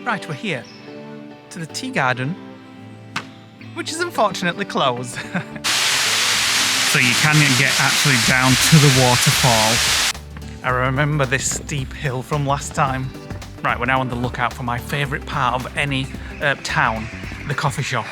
Right, we're here to the tea garden, which is unfortunately closed. So you can get actually down to the waterfall. I remember this steep hill from last time. Right, we're now on the lookout for my favourite part of any town, the coffee shop.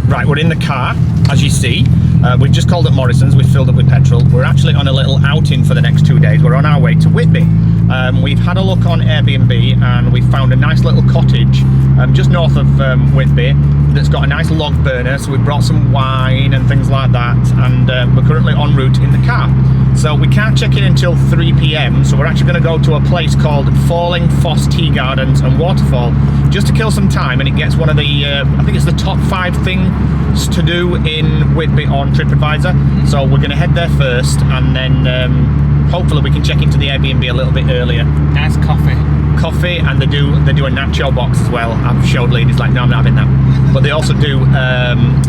Right, we're in the car, as you see. We've just called at Morrison's, we've filled up with petrol. We're actually on a little outing for the next 2 days. We're on our way to Whitby. We've had a look on Airbnb and we found a nice little cottage just north of Whitby that's got a nice log burner, so we brought some wine and things like that, and we're currently en route in the car. So we can't check in until 3 p.m, so we're actually going to go to a place called Foss Tea Gardens and Waterfall just to kill some time, and it gets one of the, I think it's the top 5 things to do in Whitby on TripAdvisor. So we're going to head there first, and then hopefully we can check into the Airbnb a little bit earlier. Nice coffee, and they do a nacho box as well. I've showed ladies like, no, I'm not having that. But they also do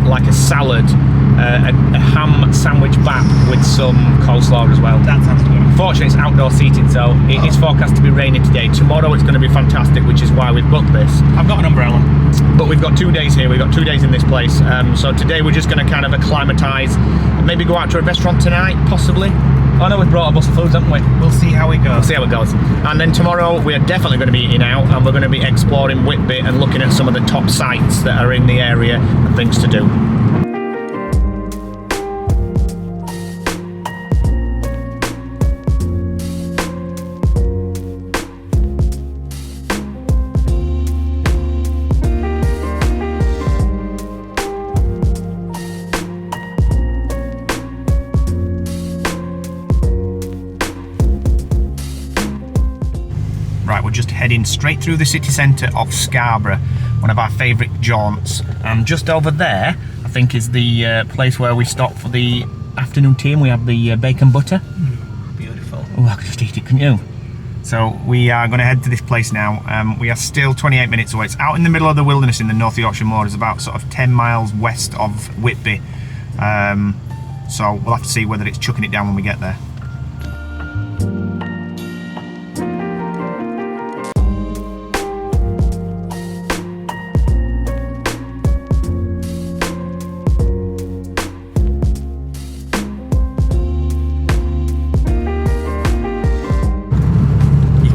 like a salad, a ham sandwich bap with some coleslaw as well. That sounds good. Fortunately, it's outdoor seating, so it is forecast to be raining today. Tomorrow it's going to be fantastic, which is why we've booked this. I've got an umbrella. But we've got 2 days here, we've got 2 days in this place. So today we're just going to kind of acclimatise, maybe go out to a restaurant tonight, possibly. Oh no, we've brought a bus of food, haven't we? We'll see how it goes. We'll see how it goes. And then tomorrow we are definitely going to be eating out, and we're going to be exploring Whitby and looking at some of the top sites that are in the area and things to do. Right, we're just heading straight through the city centre of Scarborough, one of our favourite jaunts. And just over there, I think, is the place where we stop for the afternoon tea, and we have the bacon butter. Beautiful. Oh, I could just eat it, couldn't you? So we are going to head to this place now. We are still 28 minutes away. It's out in the middle of the wilderness in the North Yorkshire Moors, about sort of 10 miles west of Whitby. So we'll have to see whether it's chucking it down when we get there.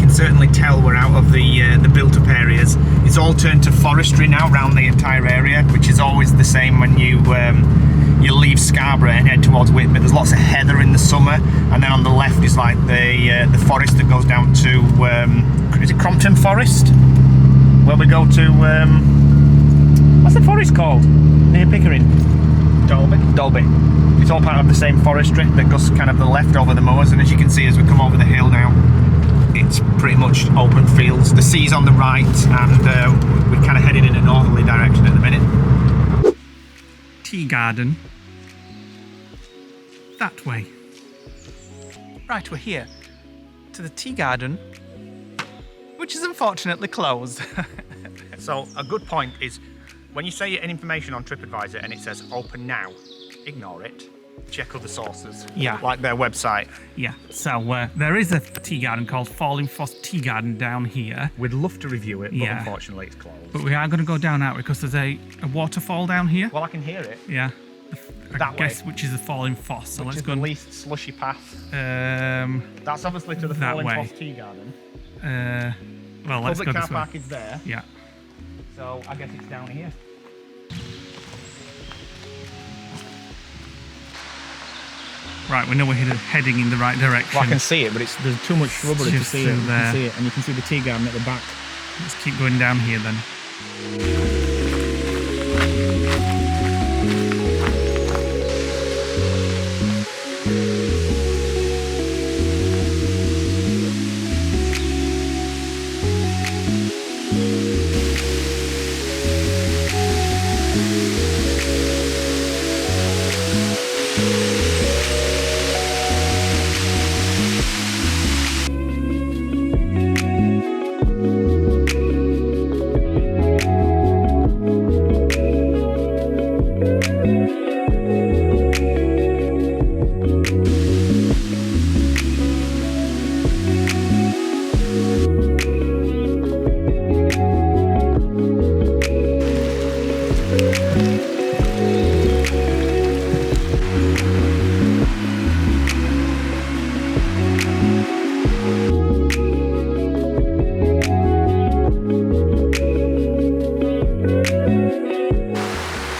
Certainly tell we're out of the built-up areas. It's all turned to forestry now around the entire area, which is always the same when you leave Scarborough and head towards Whitby. There's lots of heather in the summer, and then on the left is like the forest that goes down to is it Crompton Forest, where we go to what's the forest called near Pickering? Dalby. It's all part of the same forestry that goes kind of the left over the moors, and as you can see as we come over the hill now, it's pretty much open fields. The sea's on the right, and we're kind of heading in a northerly direction at the minute. Tea garden. That way. Right, we're here to the tea garden, which is unfortunately closed. So a good point is when you say an information on TripAdvisor and it says open now, ignore it. Check other sources, yeah, like their website. Yeah, so there is a tea garden called Foss Tea Garden down here. We'd love to review it, but yeah, unfortunately it's closed. But we are going to go down out because there's a waterfall down here. Well, I can hear it. Yeah, I guess which is the Falling Foss. So which let's is go. The least slushy path. That's obviously to the Falling Foss Tea Garden. Well, let's Public go car this way. park is there. Yeah. So I guess it's down here. Right, we know we're heading in the right direction. Well, I can see it, but there's too much shrubbery to see it. You can see it, and you can see the tea garden at the back. Let's keep going down here then.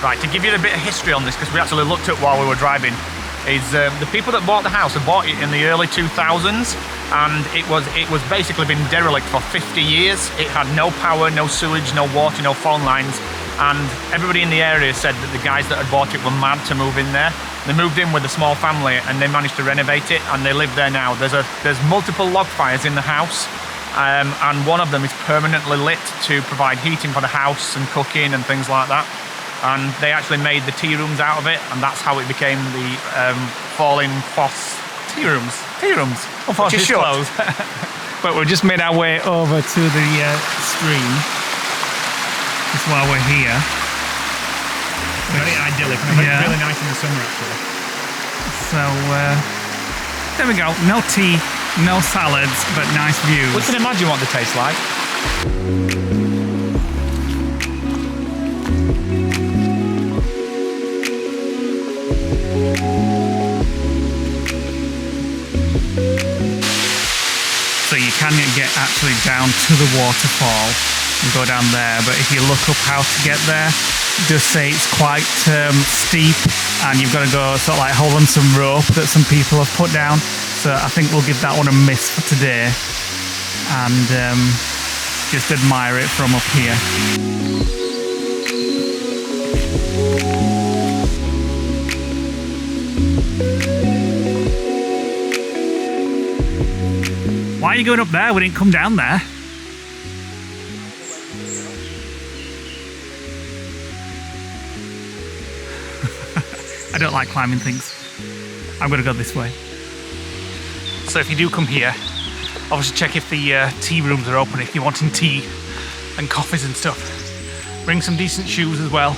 Right, to give you a bit of history on this, because we actually looked at while we were driving, is the people that bought the house had bought it in the early 2000s, and it was basically been derelict for 50 years. It had no power, no sewage, no water, no phone lines, and everybody in the area said that the guys that had bought it were mad to move in there. They moved in with a small family and they managed to renovate it, and they live there now. There's multiple log fires in the house, and one of them is permanently lit to provide heating for the house and cooking and things like that. And they actually made the tea rooms out of it, and that's how it became the Falling Foss tea rooms. Unfortunately, it's closed. But we've just made our way over to the stream. Just while we're here. Very idyllic, and really nice in the summer actually. So there we go. No tea, no salads, but nice views. We can imagine what they taste like. So you can get actually down to the waterfall and go down there, but if you look up how to get there, it does say it's quite steep, and you've got to go sort of like hold on some rope that some people have put down. So I think we'll give that one a miss for today, and just admire it from up here. Why are you going up there? We didn't come down there. I don't like climbing things. I'm going to go this way. So if you do come here, obviously check if the tea rooms are open if you're wanting tea and coffees and stuff. Bring some decent shoes as well.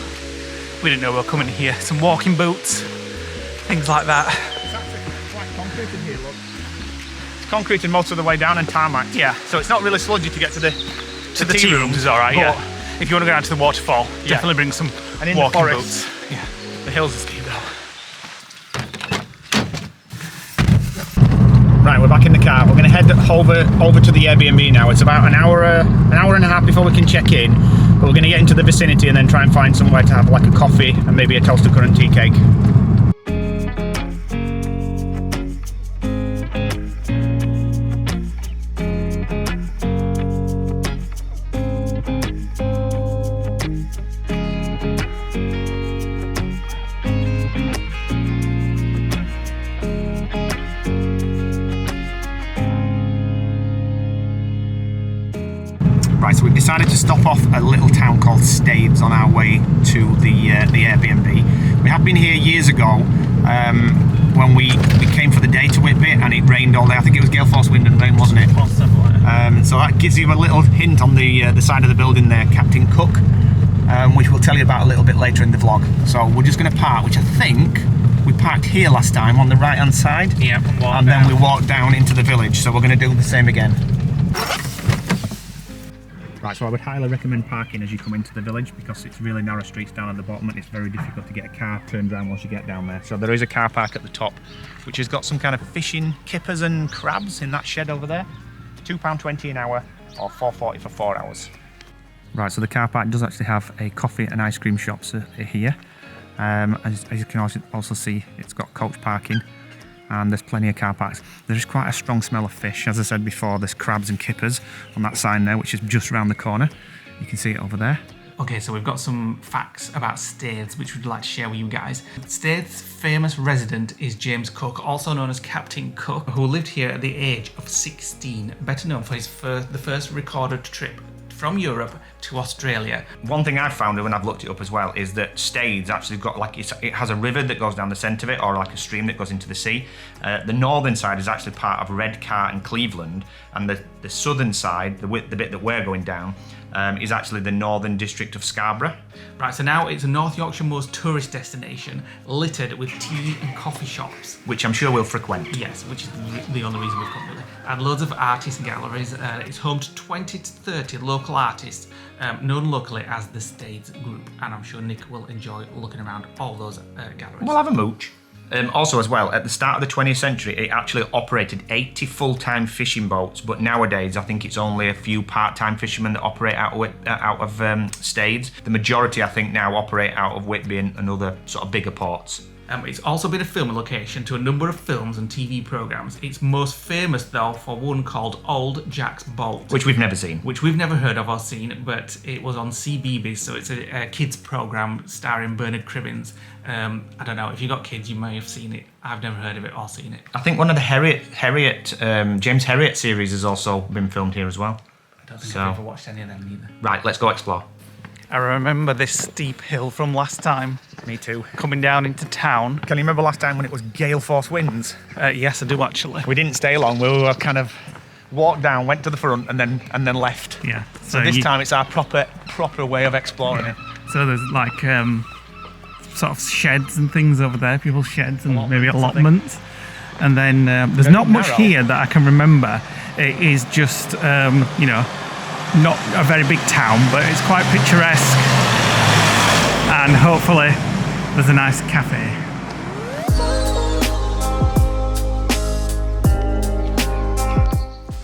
We didn't know we were coming here. Some walking boots, things like that. It's actually quite concreted here, look. Concreted most of the way down and tarmac. Yeah. So it's not really sludgy to get to the tea rooms is alright, yeah. If you want to go down to the waterfall, definitely bring some and in walking the forest, boots. Yeah. The hills are steep though. Right, we're back in the car. We're going to head over to the Airbnb now. It's about an hour and a half before we can check in. But we're going to get into the vicinity and then try and find somewhere to have like a coffee and maybe a toasted currant tea cake. Right, so we've decided to stop off a little town called Staithes on our way to the Airbnb. We have been here years ago when we came for the day to Whitby, and it rained all day. I think it was gale force wind and rain, wasn't it? So that gives you a little hint on the side of the building there, Captain Cook, which we'll tell you about a little bit later in the vlog. So we're just going to park, which I think we parked here last time on the right hand side. Yeah, and then we walked down into the village. So we're going to do the same again. Right, so I would highly recommend parking as you come into the village, because it's really narrow streets down at the bottom and it's very difficult to get a car turned around once you get down there. So there is a car park at the top, which has got some kind of fishing kippers and crabs in that shed over there. £2.20 an hour or £4.40 for 4 hours. Right, so the car park does actually have a coffee and ice cream shops here. As you can also see, it's got coach parking. And there's plenty of car parks. There's quite a strong smell of fish. As I said before, there's crabs and kippers on that sign there, which is just around the corner. You can see it over there. Okay, so we've got some facts about Staithes, which we'd like to share with you guys. Staithes' famous resident is James Cook, also known as Captain Cook, who lived here at the age of 16, better known for the first recorded trip from Europe to Australia. One thing I've found when I've looked it up as well is that Staithes actually got it has a river that goes down the centre of it, or like a stream that goes into the sea. The northern side is actually part of Redcar and Cleveland, and the southern side, the bit that we're going down, is actually the northern district of Scarborough. Right, so now it's a North Yorkshire most tourist destination, littered with tea and coffee shops. Which I'm sure we'll frequent. Yes, which is the only reason we've come really. And loads of artists and galleries. It's home to 20 to 30 local artists, known locally as the Staithes Group. And I'm sure Nick will enjoy looking around all those galleries. We'll have a mooch. Also as well, at the start of the 20th century, it actually operated 80 full-time fishing boats, but nowadays I think it's only a few part-time fishermen that operate out of Staithes. The majority, I think, now operate out of Whitby and other sort of bigger ports. It's also been a filming location to a number of films and TV programmes. It's most famous though for one called Old Jack's Boat. Which we've never seen. Which we've never heard of or seen, but it was on CBeebies, so it's a kids programme starring Bernard Cribbins. I don't know, if you've got kids you may have seen it. I've never heard of it or seen it. I think one of the James Herriot series has also been filmed here as well. I don't think I've ever watched any of them either. Right, let's go explore. I remember this steep hill from last time. Me too. Coming down into town. Can you remember last time when it was gale force winds? Yes, I do actually. We didn't stay long. We were kind of walked down, went to the front, and then left. Yeah. So this time it's our proper way of exploring it. So there's like sort of sheds and things over there, people's sheds and maybe allotments. And then there's Very not much narrow. here that I can remember. It is just you know, not a very big town, but it's quite picturesque, and hopefully there's a nice cafe.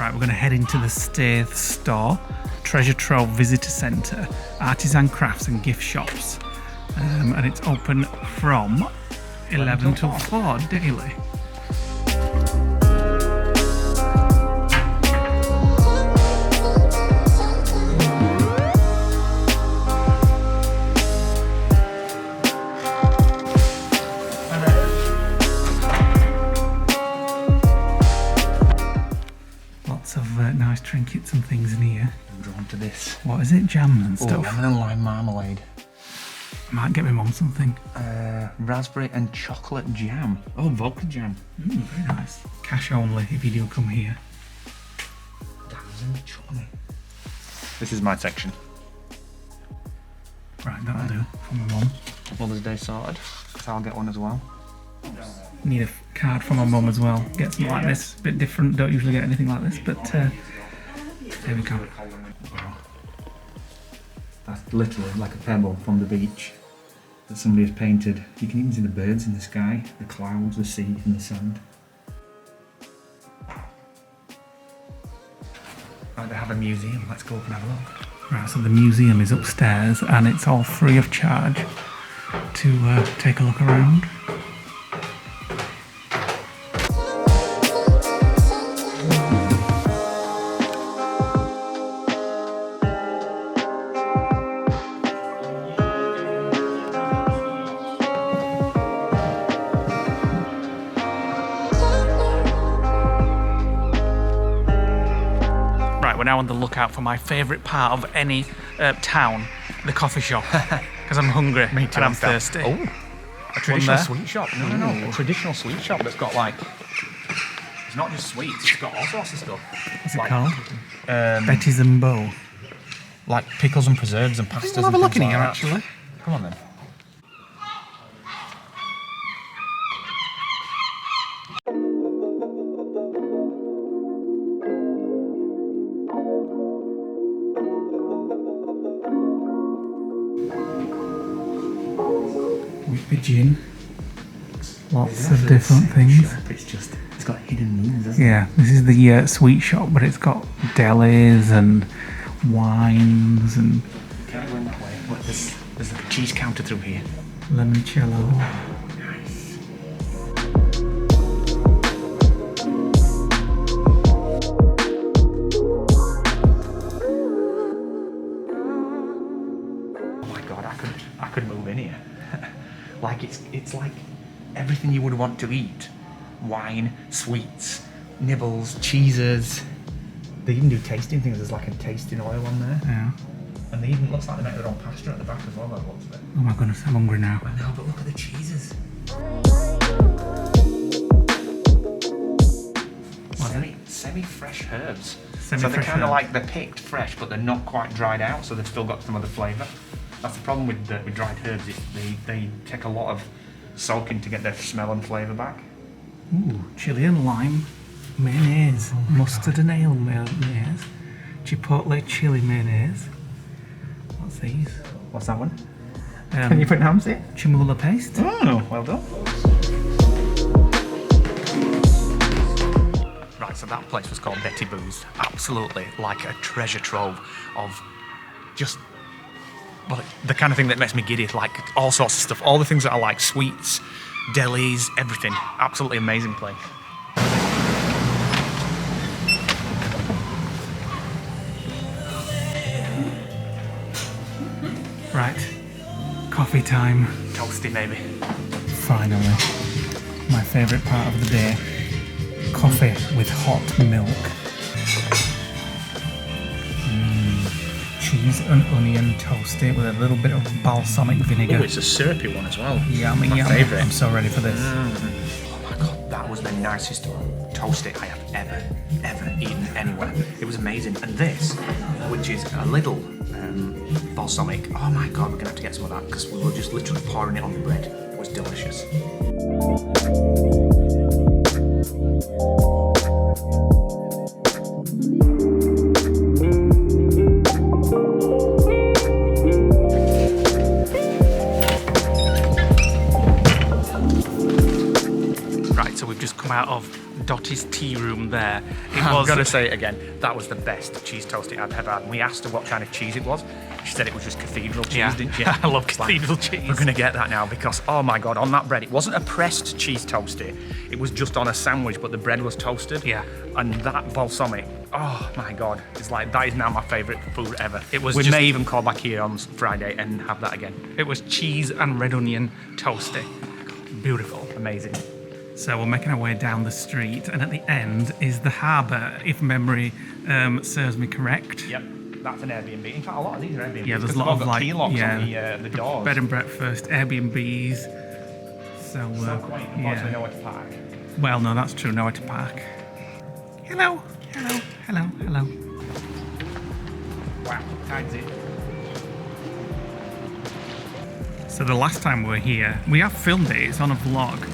Right, we're going to head into the Staithes store, Treasure Trove Visitor Centre, artisan crafts and gift shops, and it's open from 11 till 4 daily. Nice trinkets and things in here. I'm drawn to this. What is it? Jam and stuff? Lemon and lime marmalade. Might get my mum something. Raspberry and chocolate jam. Oh, vodka jam. Very nice. Cash only if you do come here. This is my section. Right, that'll do for my mum. Mother's Day sorted, so I'll get one as well. Need a card from my mum as well. Get something like this. Bit different, don't usually get anything like this, but there we go. That's literally like a pebble from the beach that somebody has painted. You can even see the birds in the sky, the clouds, the sea and the sand. Right, they have a museum. Let's go up and have a look. Right, so the museum is upstairs and it's all free of charge to take a look around. We're now on the lookout for my favourite part of any town, the coffee shop, because I'm hungry and I'm thirsty. Oh, a traditional sweet shop. No, a traditional sweet shop that's got like, it's not just sweets, it's got all sorts of stuff. What's it called? Betty's and Bow. Like pickles and preserves and pastas. We'll have a look in here actually. Come on then. Whitby gin. Lots of different things. It's got hidden meanings, hasn't it? Yeah, this is the sweet shop, but it's got delis and wines and Can't go in that way. Look, there's a cheese counter through here. limoncello. Nice. Oh my god, I could move in here. Like it's like everything you would want to eat. Wine, sweets, nibbles, cheeses. They even do tasting things. There's like a tasting oil on there. Yeah. And they even looks like they make their own pasta at the back as well, by the looks of it. Oh my goodness, I'm hungry now. I know, but look at the cheeses. Semi-fresh herbs. So they're kind of like, they're picked fresh, but they're not quite dried out, so they've still got some of the flavour. That's the problem with dried herbs. They take a lot of soaking to get their smell and flavour back. Ooh, chili and lime mayonnaise, mustard and ale mayonnaise, chipotle chili mayonnaise. What's these? What's that one? Can you pronounce it? Chimula paste. Oh, well done. Right, so that place was called Betty Boo's. Absolutely like a treasure trove of just, well, the kind of thing that makes me giddy, like all sorts of stuff, all the things that I like, sweets, delis, everything. Absolutely amazing place. Right, coffee time. Toasty maybe. Finally, my favourite part of the day. Coffee with hot milk. Cheese and onion toasty with a little bit of balsamic vinegar. Oh, it's a syrupy one as well. Yummy, My yummy. favourite. I'm so ready for this. Oh my god, that was the nicest toasty I have ever eaten anywhere. It was amazing. And this, which is a little balsamic, oh my god, we're gonna have to get some of that because we were just literally pouring it on the bread. It was delicious. Right, so we've just come out of Dottie's tea room there. I'm going to say it again, that was the best cheese toasty I've ever had. And we asked her what kind of cheese it was. She said it was just cathedral cheese, didn't she? I love It's cathedral cheese. We're going to get that now because, oh my god, on that bread, it wasn't a pressed cheese toasty. It was just on a sandwich, but the bread was toasted. Yeah. And that balsamic, oh my god, it's like, that is now my favourite food ever. It was we just- may even call back here on Friday and have that again. It was cheese and red onion toasty. Beautiful. Amazing. So we're making our way down the street, and at the end is the harbour, if memory serves me correct. Yep, that's an Airbnb. In fact, a lot of these are Airbnbs. Yeah, there's because a lot they've all of got like key locks on the doors. bed and breakfast, Airbnbs. So, So quaint, unfortunately nowhere to park. Well, no, that's true. Nowhere to park. Hello, hello, hello, hello. Wow, tides it. So the last time we were here, we have filmed it. It's on a vlog.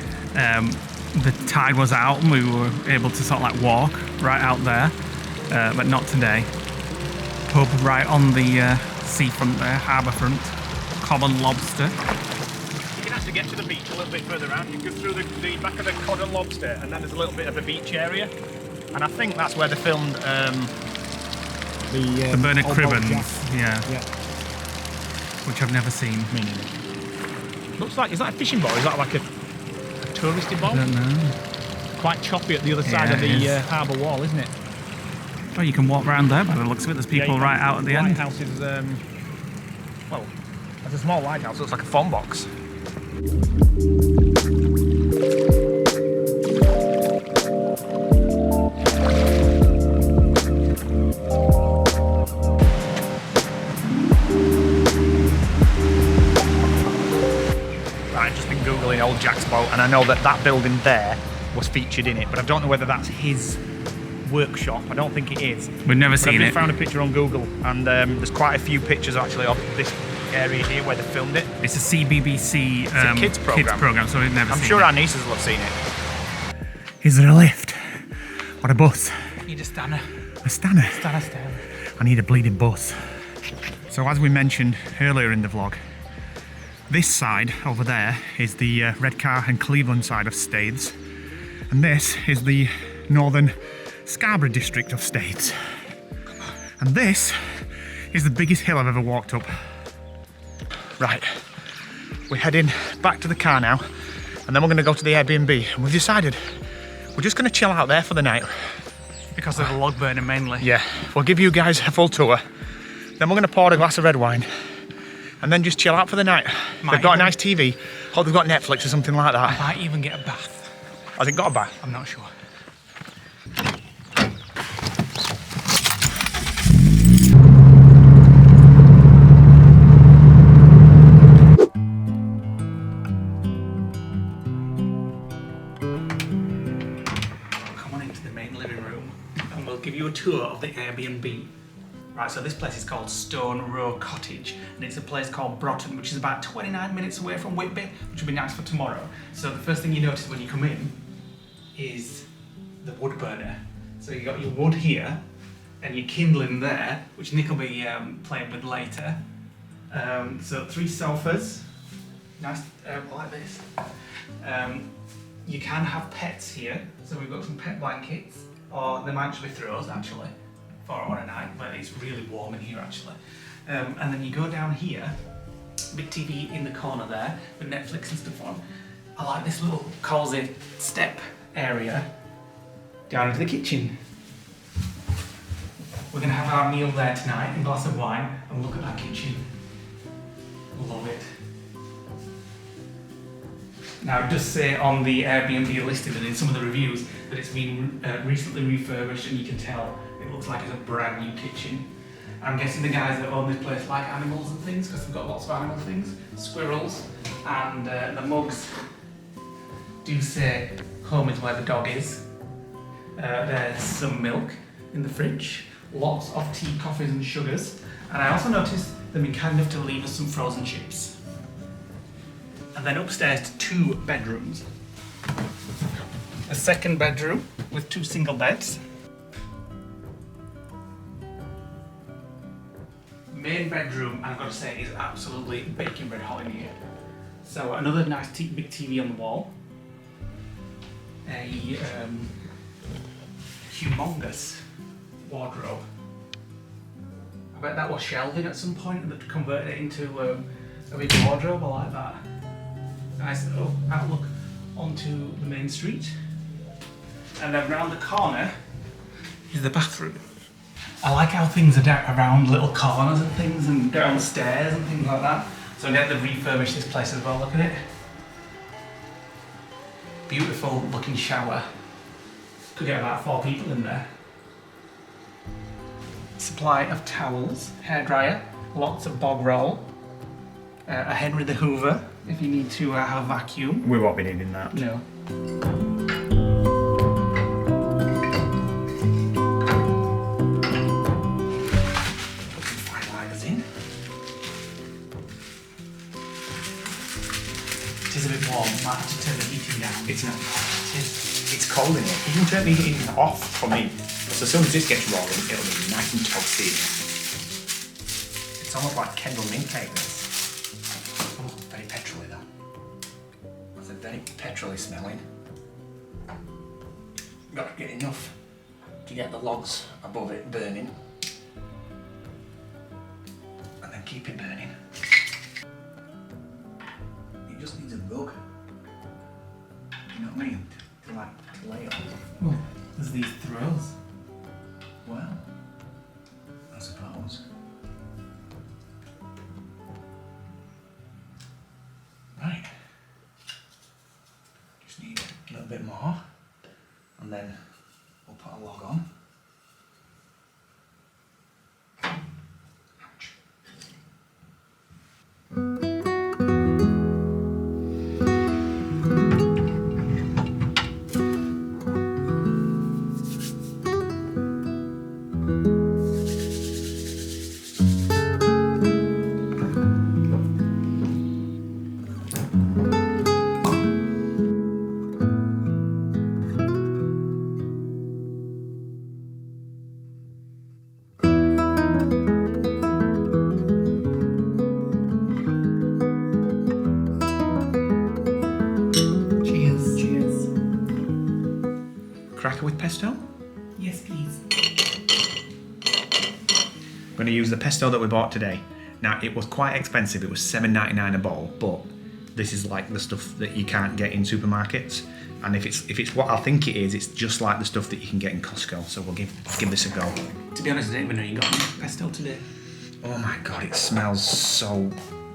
The tide was out and we were able to sort of like walk right out there, but not today. Pub right on the seafront there, harbour front. Common lobster. You can actually get to the beach a little bit further out. You go through the back of the cod and lobster, and then there's a little bit of a beach area. And I think that's where they filmed The Bernard Old Cribbins, Boat yeah, Yeah. which I've never seen. Me neither. Looks like, is that a fishing boat? Is that like a touristy I boat? don't know. Quite choppy at the other side Yeah, of it the is. harbour wall, isn't it? Oh, you can walk around there by the looks of it. There's people you right can. out at the end. Lighthouse is, well, there's a small lighthouse. It looks like a phone box. I've just been Googling Old Jack's boat, and I know that that building there was featured in it, but I don't know whether that's his workshop. I don't think it is. We've never But I've seen just it. found a picture on Google, and there's quite a few pictures actually of this area here where they filmed it. It's a CBBC a kids programme. so we've never I'm seen sure it. our nieces will have seen it. Is there a lift? What a bus? Need a stanner. A stanner? Stanner. I need a bleeding bus. So as we mentioned earlier in the vlog, this side over there is the Redcar and Cleveland side of Staithes, and this is the northern Scarborough district of Staithes. And this is the biggest hill I've ever walked up. Right, we're heading back to the car now, and then we're going to go to the Airbnb, and we've decided we're just going to chill out there for the night. Because of the log burning mainly. Yeah, we'll give you guys a full tour, then we're going to pour a glass of red wine, and then just chill out for the night. They've got a nice TV. Hope they've got Netflix or something like that. Might even get a bath. Has it got a bath? I'm not sure. Come on into the main living room and we'll give you a tour of the Airbnb. Right, so this place is called Stone Row Cottage, and it's a place called Broughton, which is about 29 minutes away from Whitby, which will be nice for tomorrow. So the first thing you notice when you come in is the wood burner. So you got your wood here, and your kindling there, which Nick will be playing with later. So 3 sofas, nice like this. You can have pets here, so we've got some pet blankets. or there might just be throws actually for a night, but it's really warm in here actually. And then you go down here, big TV in the corner there with Netflix and stuff on. I like this little cosy step area down into the kitchen. We're going to have our meal there tonight, a glass of wine, and look at that kitchen. Love it. Now it does say on the Airbnb listing and in some of the reviews that it's been recently refurbished, and you can tell it looks like it's a brand new kitchen. I'm guessing the guys that own this place like animals and things, because they've got lots of animal things, squirrels, and the mugs do say home is where the dog is. There's some milk in the fridge, lots of tea, coffees and sugars, and I also noticed they've been kind enough to leave us some frozen chips. And then upstairs to 2 bedrooms. A second bedroom with 2 single beds. Main bedroom, I've got to say, is absolutely baking red hot in here. So another nice big TV on the wall. A humongous wardrobe. I bet that was shelving at some point and they've converted it into a big wardrobe. I like that. Nice little outlook onto the main street. And then round the corner is the bathroom. I like how things are down around little corners and things and downstairs and things like that. So again, they've refurbished this place as well, look at it. Beautiful looking shower. Could get about 4 people in there. Supply of towels, hairdryer, lots of bog roll, a Henry the Hoover if you need to have a vacuum. We won't be needing that. No. Put some firelighters in. It is a bit warm, might have to turn the heating down. It's not. It's cold in here. You can turn the heating off for me. So as soon as this gets rolling, it'll be nice and toasty. It's almost like Kendall mint cake, this. Oh, very petrol-y though. That's a very petrol-y smelling. Got to get enough to get the logs above it burning. And then keep it burning. It just needs a rug. You know what I mean? To lay on. Oh, there's these throws. Well, I suppose. Right. Just need a little bit more, and then we'll put a log on. Ouch. Cracker with pesto? Yes, please. I'm going to use the pesto that we bought today. Now, it was quite expensive. It was $7.99 a bowl, but this is like the stuff that you can't get in supermarkets. And if it's what I think it is, it's just like the stuff that you can get in Costco. So we'll give this a go. To be honest, I didn't even know you got any pesto today. Oh my god, it smells so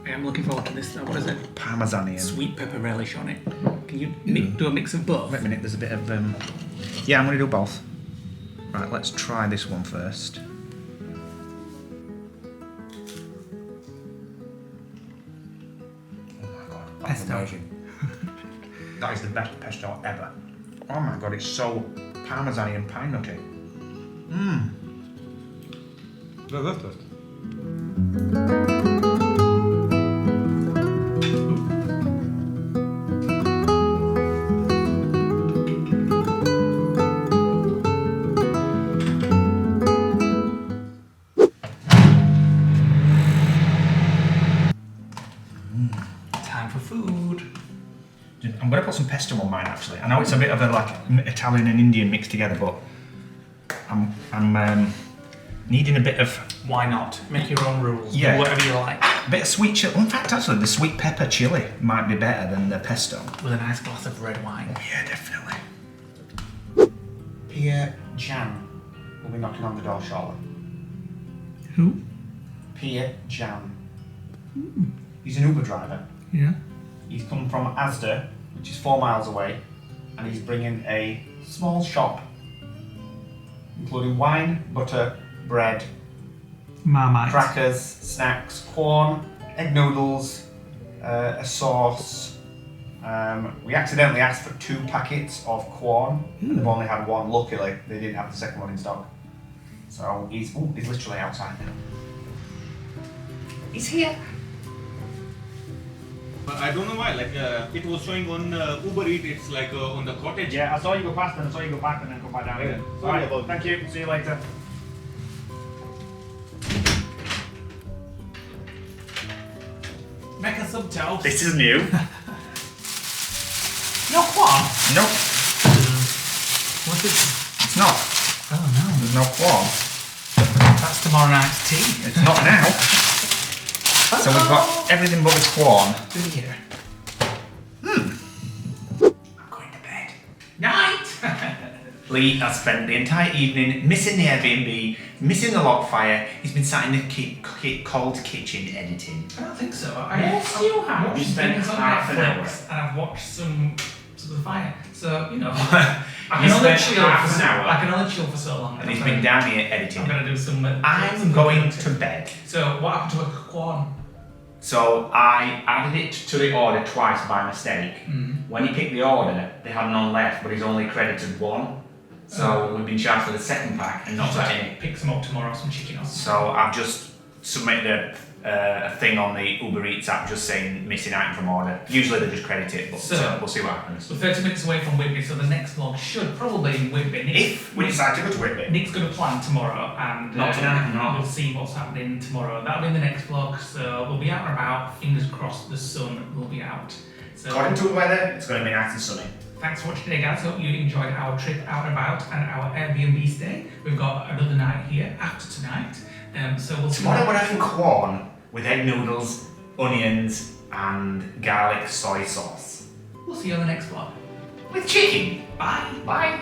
I am looking forward to this though. What is it? Parmesan-y. Sweet pepper relish on it. Can you do a mix of both? Wait a minute, there's a bit of yeah, I'm going to do both. Right, let's try this one first. Oh my god, that's Pesto. amazing. That is the best pesto ever. Oh my god, it's so parmesan-y and pine nutty. Mmm. Delicious. Time for food. I'm going to put some pesto on mine actually. I know it's a bit of a like Italian and Indian mixed together, but I'm needing a bit of Why not? Make your own rules. Yeah. Do whatever you like. bit of sweet chili. In fact, actually, the sweet pepper chili might be better than the pesto. With a nice glass of red wine. Oh yeah, definitely. Pierre Jan will be knocking on the door shortly. Who? Pierre Jan. He's an Uber driver. Yeah. He's come from Asda, which is 4 miles away, and he's bringing a small shop, including wine, butter, bread, Marmite. crackers, snacks, corn, egg noodles, a sauce. We accidentally asked for 2 packets of corn, and they've only had 1. Luckily, they didn't have the second one in stock. So he's literally outside now. He's here. But I don't know why, like it was showing on Uber Eats, it's like on the cottage. Yeah, I saw you go past and I saw you go back and then come back down again. Sorry Alright, about thank you. See you later. Make a sub toast. This is new. No corn. Nope, What's it? it's not. Oh no. There's no corn. That's tomorrow night's tea. It's not now. So we've got everything but the corn. Do here. I'm going to bed. Night! Lee has spent the entire evening missing the Airbnb, missing the log fire. He's been sat in the cold kitchen editing. I don't think so. Yes, you have. I've You spent things on half an Netflix and I've watched some of the fire. So, you know, I You can only spent chill half an hour. I can only chill for so long. And he's been down here editing. I'm going to do some... I'm going to bed. So, what happened to a corn? So I added it to the order twice by mistake. When he picked the order, they had none left, but he's only credited 1. So we've been charged for the second pack and not for any. Pick some up tomorrow, some chicken or something. So I've just submitted a thing on the Uber Eats app just saying missing item from order. Usually they just credit it, but So- we'll see what happens. We're 30 minutes away from Whitby, so the next vlog should probably be in Whitby. If we decide to go to Whitby. Nick's going to plan tomorrow, and Not tonight, no. we'll see what's happening tomorrow. That'll be in the next vlog, so we'll be out and about. Fingers crossed the sun will be out. So, According to the weather, it's going to be nice and sunny. thanks for watching today, guys. Hope you enjoyed our trip out and about and our Airbnb stay. We've got another night here after tonight, so we'll see. Tomorrow we're having corn with egg noodles, onions, and garlic soy sauce. We'll see you on the next vlog. With chicken. Bye. Bye.